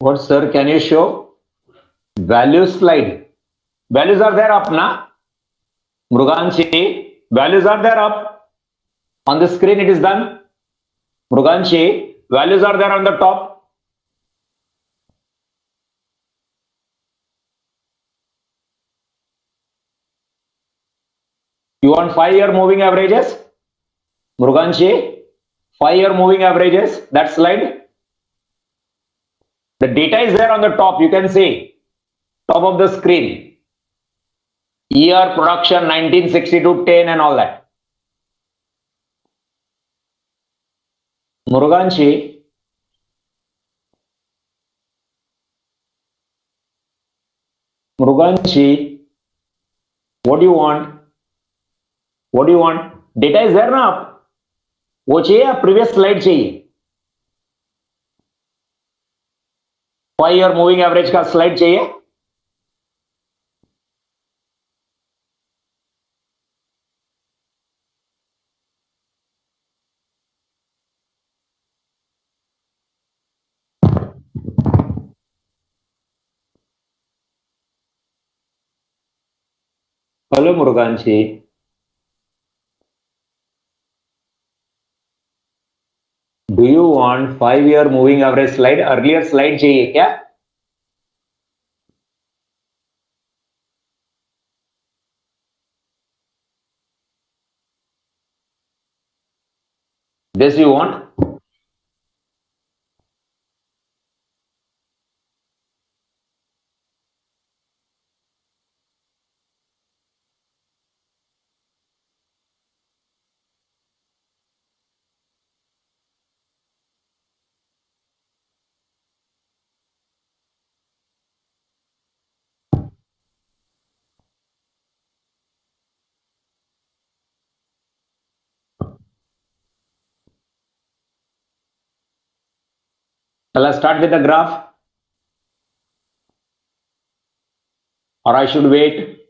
What, sir? Can you show values slide? Values are there up, na? Mruganshi, values are there up. On the screen it is done. Mruganshi, values are there on the top. You want 5-year moving averages? Mruganshi, 5-year moving averages, that slide. The data is there on the top, you can see. Top of the screen. Year, production, 1962, 10 and all that. Mruganshi, what do you want? What do you want? Data is there ना? वो चाहिए या previous slide चाहिए? 5-year moving average का slide चाहिए? Hello Muruganshi. Do you want 5-year moving average slide? Earlier slide चाहिए क्या? This you want? Shall I start with the graph? Or I should wait?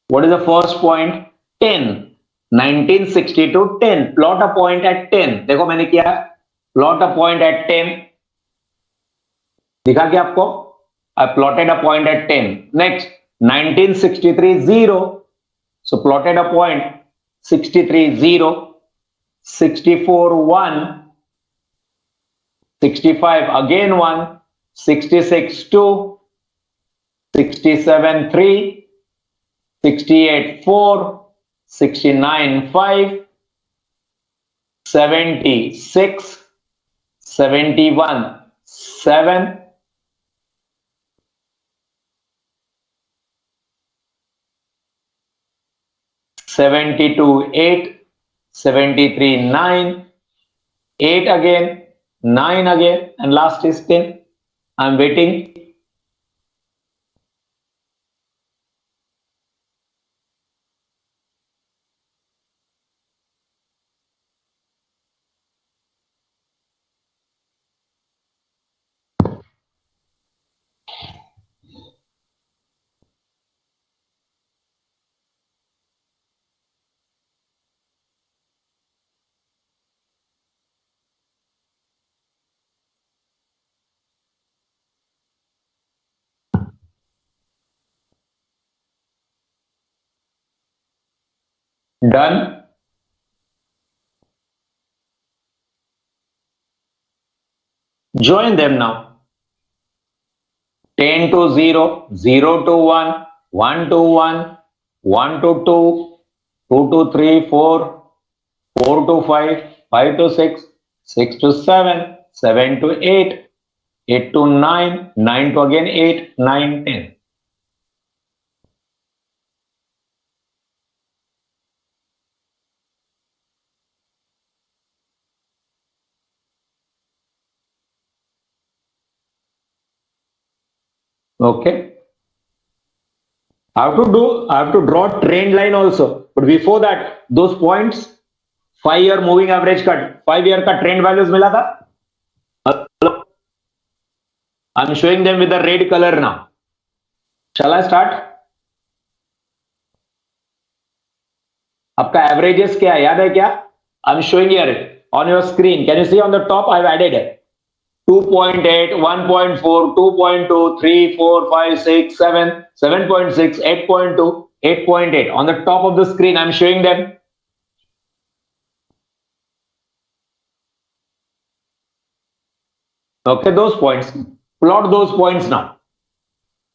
What is the first point? 10. 1962, 10. Plot a point at 10. देखो मैंने किया. Plot a point at 10. दिखा क्या आपको? I plotted a point at 10. Next, 1963, 0. So plotted a point 63, 0, 64, 1, 65, again 1, 66, 2, 67, 3, 68, 4, 69, 5, 76, 71, 7, 72, 8, 73, 9, 8 again, 9 again, and last is 10. I'm waiting. Done. Join them now. 10 to 0, 0 to 1, 1 to 1, 1 to 2, 2 to 3, 4, 4 to 5, 5 to 6, 6 to 7, 7 to 8, 8 to 9, 9 to again 8, 9, 10. Okay. I have to draw trend line also. But before that, those points, 5-year moving average cut, 5-year का trend values मिला था. Hello? I'm showing them with the red color now. Shall I start? आपका averages क्या है, याद है क्या? I'm showing here on your screen. Can you see on the top? I've added 2.8, 1.4, 2.2, 3, 4, 5, 6, 7, 7.6, 8.2, 8.8. On the top of the screen, I'm showing them. Okay, those points. Plot those points now.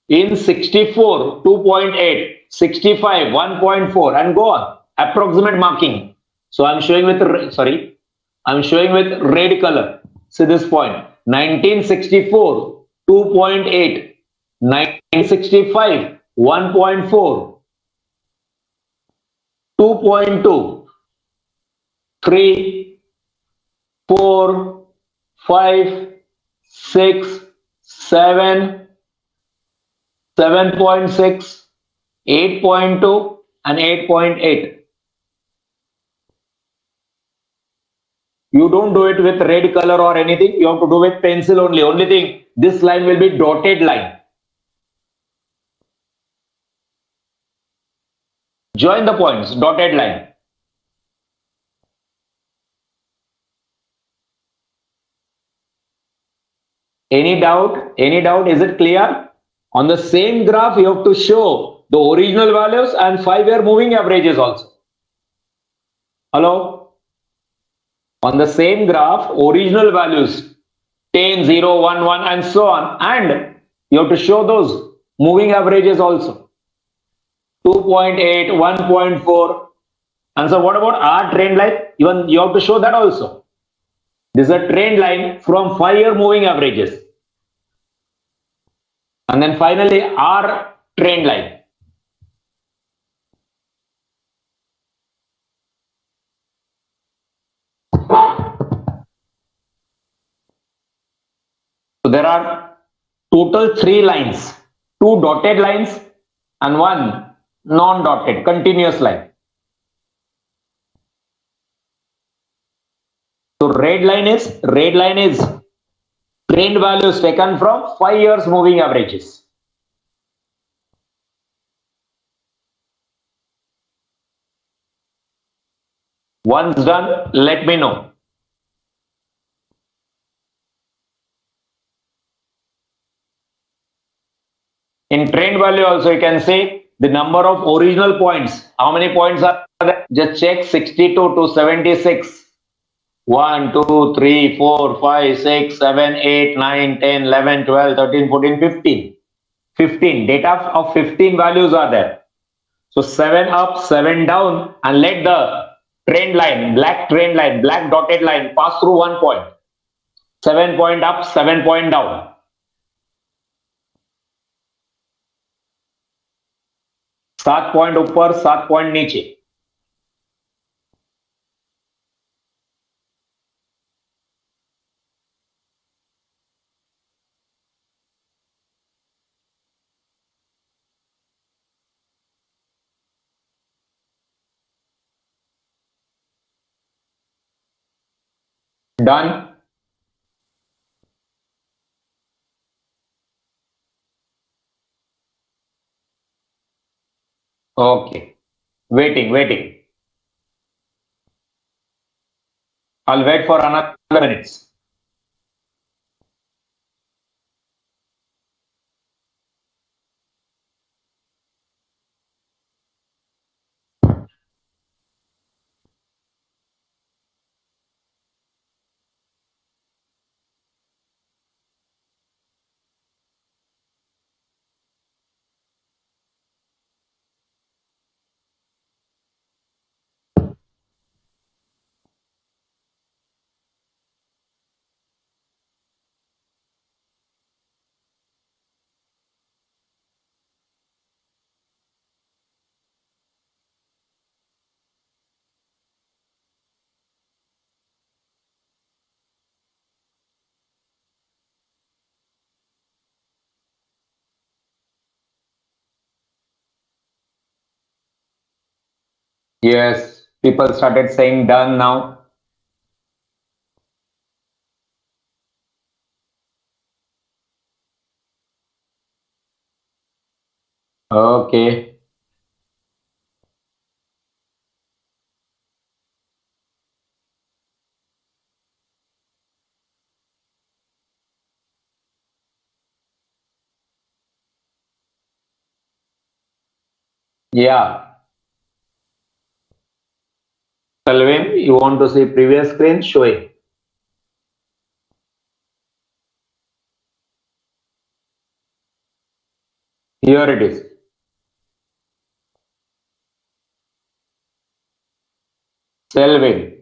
In 64, 2.8, 65, 1.4, and go on. Approximate marking. So I'm showing with, I'm showing with red color. See this point. 1964, 2.8, 1965, 1.4, 2.2, 3, 4, 5, 6, 7, 7.6, 8.2, and 8.8. You don't do it with red color or anything. You have to do with pencil only. Only thing, this line will be dotted line. Join the points, dotted line. Any doubt? Any doubt? Is it clear? On the same graph, you have to show the original values and 5-year moving averages also. Hello? On the same graph, original values 10, 0, 1, 1, and so on. And you have to show those moving averages also. 2.8, 1.4. And so what about our trend line? Even you have to show that also. This is a trend line from 5-year moving averages. And then finally, our trend line. So there are total 3 lines, 2 dotted lines and 1 non-dotted continuous line. So red line is trend values taken from 5 years moving averages. Once done, let me know. In trend value also you can say the number of original points. How many points are there? Just check 62 to 76. 1, 2, 3, 4, 5, 6, 7, 8, 9, 10, 11, 12, 13, 14, 15. 15. Data of 15 values are there. So 7 up, 7 down, and let the trend line, black dotted line pass through 1 point. 7 point up, 7 point down. 7 point ऊपर, 7 point नीचे. Done. Okay. Waiting. I'll wait for another minutes. Yes, people started saying done now. Okay. Yeah. Selvin, you want to see previous screen? Showing. Here it is. Selvin.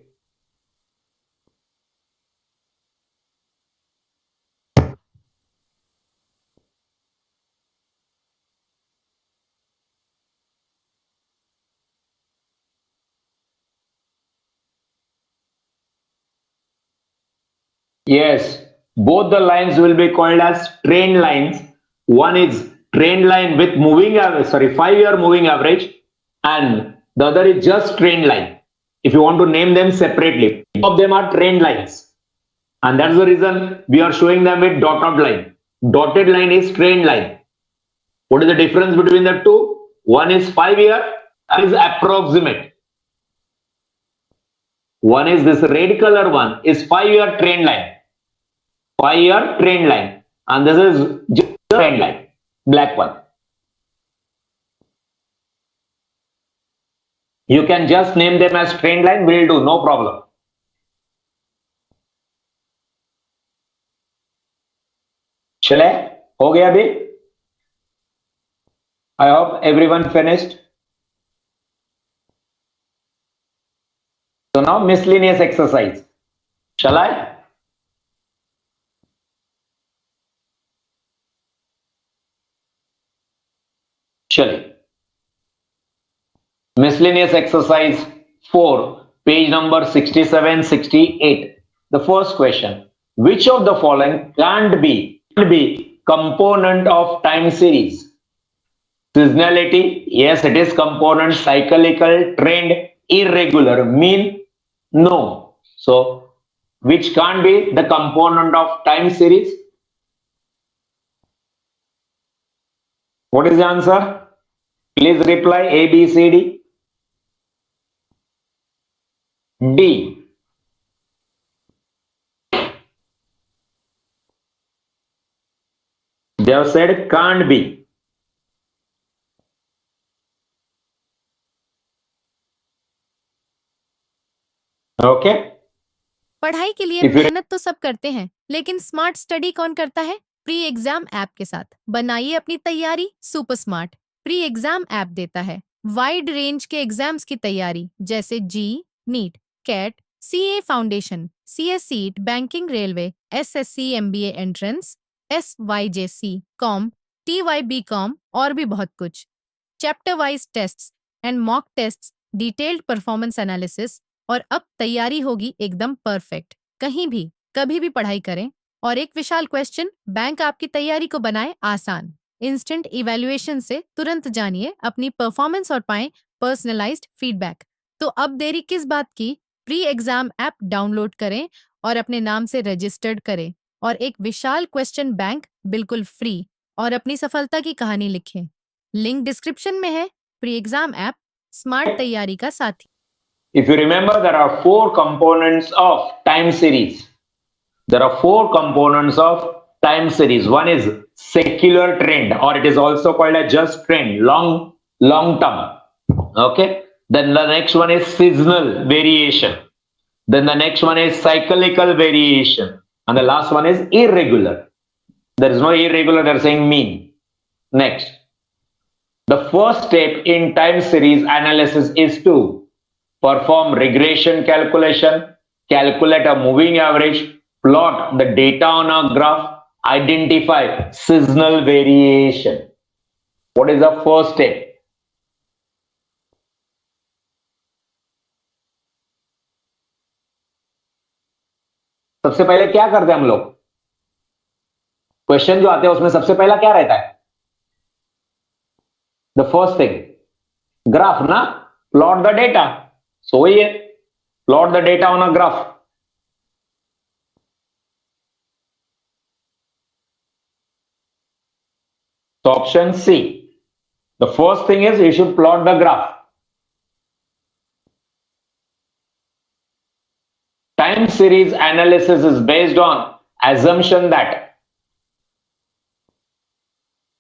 Yes, both the lines will be called as trend lines. One is trend line with moving average, sorry, 5-year moving average, and the other is just trend line. If you want to name them separately, both of them are trend lines. And that's the reason we are showing them with dotted line. Dotted line is trend line. What is the difference between the two? One is 5-year, and is approximate. One is this red color one is 5-year trend line. 5-year trend line, and this is just trend line, black one. You can just name them as trend line, will do, no problem. चले, हो गया अभी? I hope everyone finished. So now miscellaneous exercise. Shall I? Chale. Miscellaneous exercise 4, page number 67-68. The first question. Which of the following can't be component of time series? Seasonality, yes, it is component. Cyclical, trend, irregular, mean, no. So, which can't be the component of time series? What is the answer? Please reply A, B, C, D. D. They have said can't be. Okay. पढ़ाई के लिए मेहनत तो सब करते हैं, लेकिन smart study कौन करता है? प्री एग्जाम ऐप के साथ बनाइए अपनी तैयारी super smart. Pre exam app देता है वाइड रेंज के एग्जाम्स की तैयारी, जैसे JEE, NEET, CAT, CA foundation, CSEET, banking, railway, SSC MBA entrance, SYJC com, TYB com और भी बहुत कुछ। Chapter wise tests and mock tests, detailed performance analysis, और अब तैयारी होगी एकदम परफेक्ट। कहीं भी कभी भी पढ़ाई करें और एक विशाल क्वेश्चन बैंक आपकी तैयारी को बनाए आसान। इंस्टेंट इवैल्यूएशन से तुरंत जानिए अपनी परफॉर्मेंस और पाएं पर्सनलाइज्ड फीडबैक। तो अब देरी किस बात की? प्री एग्जाम ऐप डाउनलोड करें और अपने नाम से रजिस्टर्ड करें और एक विशाल क्वेश्चन बैंक बिल्कुल फ्री और अपनी सफलता की कहानी लिखें। लिंक डिस्क्रिप्शन में है। प्री एग्जाम ऐप स्मार्ट तैयारी का साथी। If you remember, there are 4 components of time series. There are 4 components of time series. One is secular trend, or it is also called a just trend, long term. Okay. Then the next one is seasonal variation. Then the next one is cyclical variation. And the last one is irregular. There is no irregular, they're saying mean. Next. The first step in time series analysis is to perform regression calculation, calculate a moving average, plot the data on a graph, identify seasonal variation. What is the first step? सबसे पहले क्या करते हैं हम लोग? Question जो आते हैं उसमें सबसे पहला क्या रहता है? The first thing, graph ना, plot the data. So वही है, plot the data on a graph. So option C. The first thing is you should plot the graph. Time series analysis is based on assumption that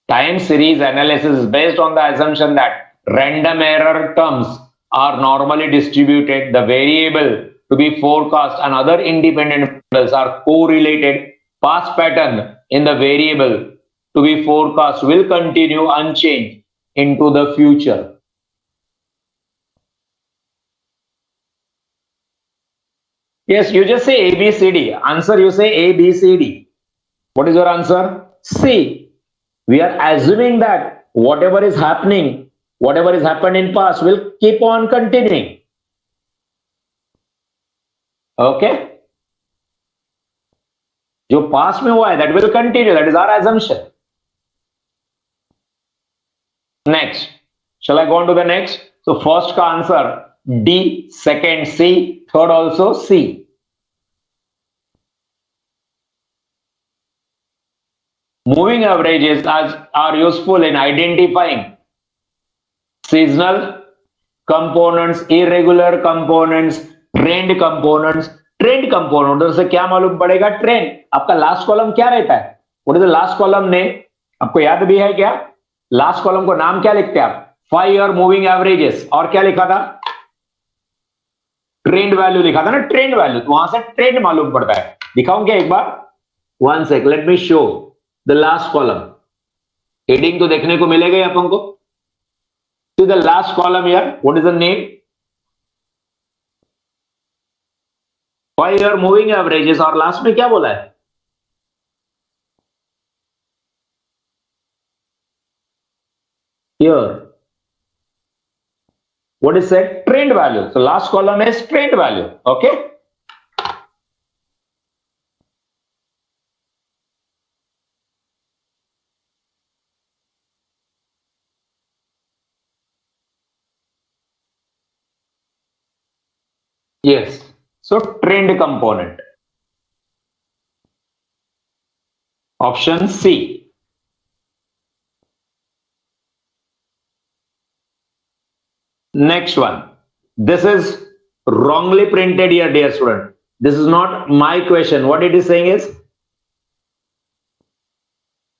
time series analysis is based on the assumption that random error terms are normally distributed, the variable to be forecast and other independent variables are correlated, past pattern in the variable to be forecast will continue unchanged into the future. Yes, you just say A, B, C, D. Answer, you say A, B, C, D. What is your answer? C. We are assuming that whatever is happening, whatever has happened in past will keep on continuing. Okay? जो past में हुआ है, that will continue. That is our assumption. Next. Shall I go on to the next? So first का answer D, second C, third also C. Moving averages are useful in identifying seasonal components, irregular components, trend components. Trend component से क्या मालूम पड़ेगा? Trend. आपका last column क्या रहता है? What is the last column ने? आपको याद भी है क्या? लास्ट कॉलम को नाम क्या लिखते हैं आप? 5 ईयर मूविंग एवरेजेस. और क्या लिखा था? ट्रेंड वैल्यू लिखा था ना, ट्रेंड वैल्यू. तो वहां से ट्रेंड मालूम पड़ता है. दिखाऊं क्या एक बार? 1 sec, let me show the last column. Heading तो देखने को मिलेगा ही अपन को. See the last column here. What is the name? 5 year moving averages. और लास्ट में क्या बोला है? Here, what is said? Trend value. So last column is trend value. Okay. Yes. So trend component. Option C. Next one. This is wrongly printed here, dear student. This is not my question. What it is saying is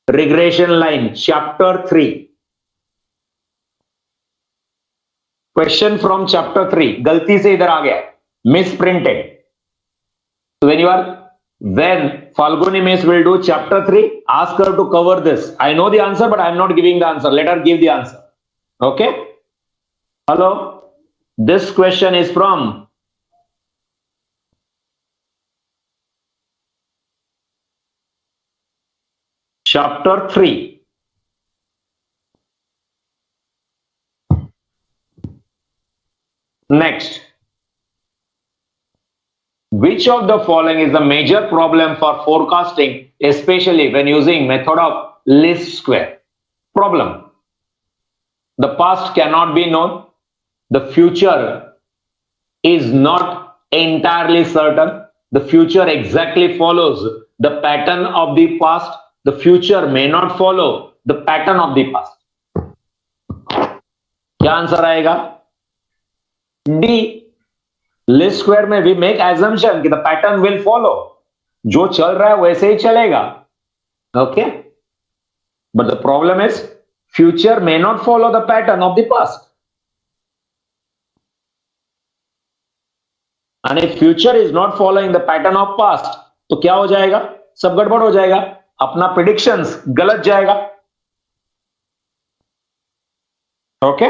regression line, chapter 3. Question from chapter 3. गलती से इधर आ गया. Misprinted. So when Falguni Miss will do chapter 3, ask her to cover this. I know the answer, but I am not giving the answer. Let her give the answer. Okay? Hello, this question is from chapter 3. Next, which of the following is the major problem for forecasting, especially when using method of least square? Problem: the past cannot be known. The future is not entirely certain. The future exactly follows the pattern of the past. The future may not follow the pattern of the past. क्या answer आएगा? D. List square में we make assumption कि the pattern will follow. जो चल रहा है वैसे ही चलेगा. Okay? But the problem is future may not follow the pattern of the past. And if future is not following the pattern of past, तो क्या हो जाएगा? सब गड़बड़ हो जाएगा. अपना predictions गलत जाएगा. ओके,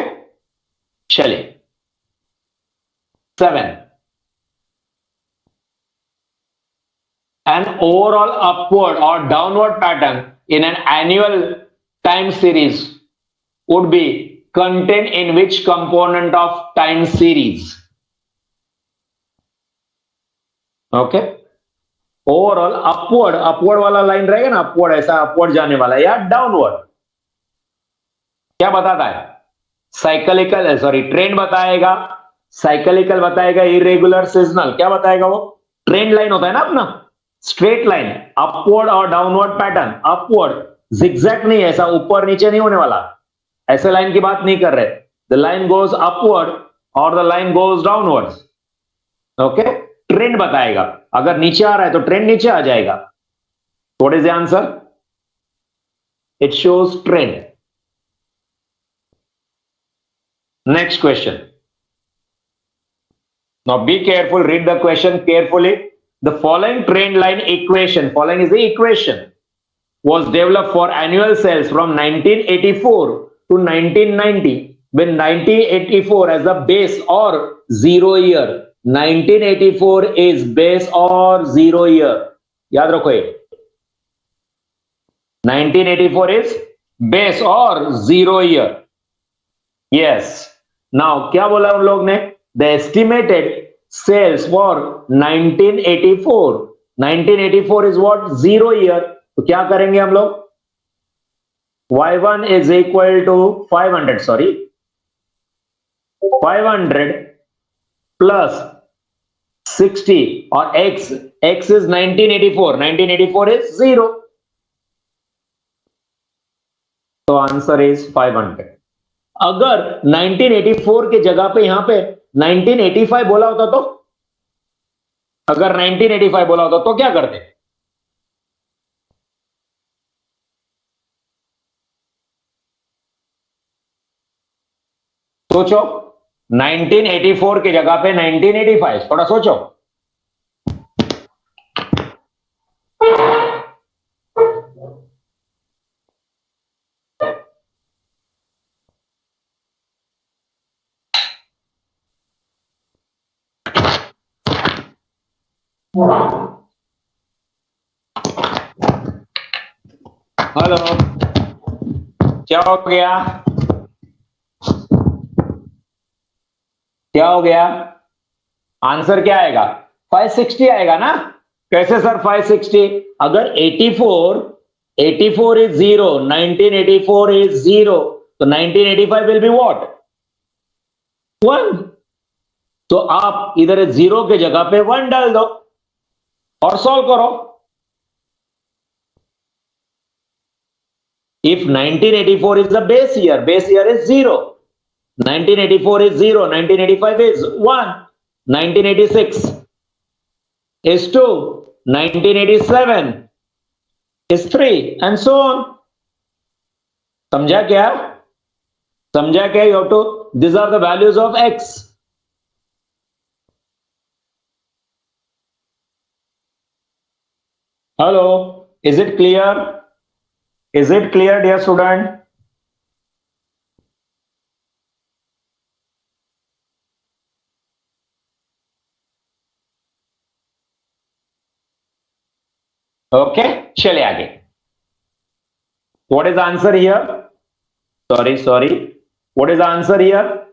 चलिए. 7. An overall upward or downward pattern in an annual time series would be contained in which component of time series? Okay. Overall upward, upward वाला लाइन रहेगा ना, अपवर्ड ऐसा अपवर्ड जाने वाला, या डाउनवर्ड. क्या बताता है? साइक्लिकल, सॉरी, ट्रेंड बताएगा, साइक्लिकल बताएगा, इरेगुलर, सीजनल. क्या बताएगा वो? ट्रेंड लाइन होता है ना अपना, स्ट्रेट लाइन, अपवर्ड और डाउनवर्ड पैटर्न. अपवर्ड जिगजैग नहीं, ऐसा ऊपर नीचे नहीं होने वाला, ऐसे लाइन की बात नहीं कर रहे. द लाइन गोज अपवर्ड और the line goes downwards. Okay. Trend बताएगा, अगर नीचे आ रहा है तो ट्रेंड नीचे आ जाएगा. What is the answer? It shows trend. Next question. Now be careful, read the question carefully. The following trend line equation, following is the equation, was developed for annual sales from 1984 to 1990, when 1984 as a base or 0 year. 1984 is base or 0 year. याद रखो ये. 1984 is base or 0 year. Yes. Now क्या बोला उन लोग ने? The estimated sales for 1984. 1984 is what? 0 year. तो क्या करेंगे हम लोग? y1 is equal to 500, sorry, 500 plus 60 or x is 1984. 1984 is 0. तो आंसर इज 500. अगर 1984 के जगह पे यहां पे 1985 बोला होता तो, अगर 1985 बोला होता तो क्या करते? सोचो, 1984 की जगह पे 1985, थोड़ा सोचो. हेलो, क्या हो गया? क्या हो गया? आंसर क्या आएगा? 560 आएगा ना. कैसे सर 560? अगर 84 is 0, 1984 is 0, तो 1985 will be what? 1. तो आप इधर 0 के जगह पे 1 डाल दो और सॉल्व करो. If 1984 is the base year is 0. 1984 is 0, 1985 is 1, 1986 is 2, 1987 is 3, and so on. समझा क्या? समझा क्या? You have to, these are the values of x. Hello, is it clear? Is it clear, dear student? Okay, चले आगे. What is the answer here? Sorry. What is the answer here?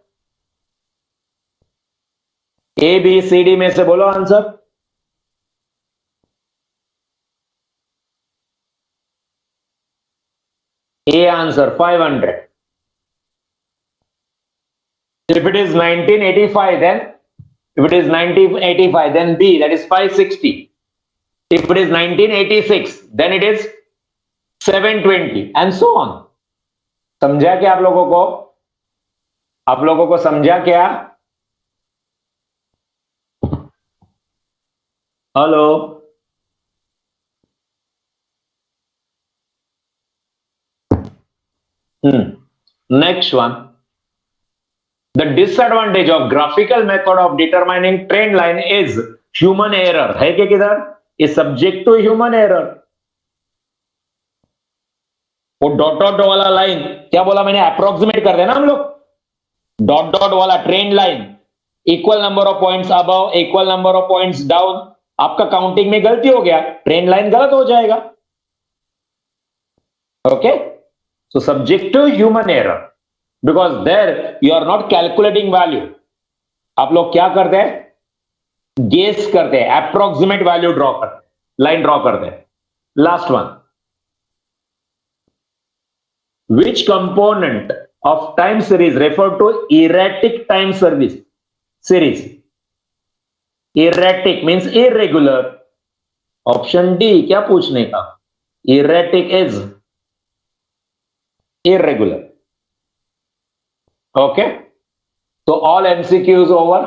A, B, C, D में से बोलो answer. A answer 500. If it is 1985, then B, that is 560. If it is 1986, then it is 720, and so on. समझा क्या आप लोगों को? आप लोगों को समझा क्या? Hello, next one. The disadvantage of graphical method of determining trend line is human error. है क्या किधर? Is subject to human error. वो डॉट वाला लाइन क्या बोला मैंने? अप्रोक्सीमेट कर देना हम लोग. डॉट वाला trend line, equal number of points above, equal number of points down. आपका काउंटिंग में गलती हो गया, ट्रेंड लाइन गलत हो जाएगा. Okay, so subject to human error, because there you are not calculating value. आप लोग क्या करते हैं? गेस करते हैं, अप्रोक्सीमेट वैल्यू ड्रॉ करते हैं, लाइन ड्रॉ करते हैं. Last one. Which component of time series refer to erratic time series? Erratic means irregular. Option D. क्या पूछने का? Erratic is irregular. Okay. So all MCQs over.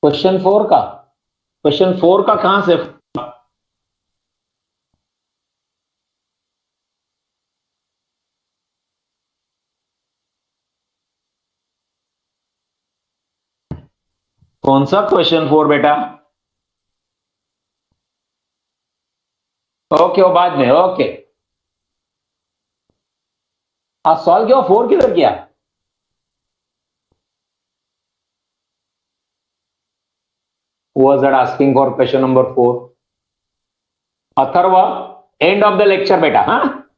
Question 4 का कहां से? कौन सा क्वेश्चन 4 बेटा? ओके, वो बाद में, ओके। आज सॉल्व किया, 4 किधर किया? Was that asking for question number 4? Atharva, end of the lecture बेटा, हाँ,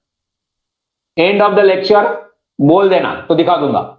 एंड ऑफ द लेक्चर बोल देना तो दिखा दूंगा।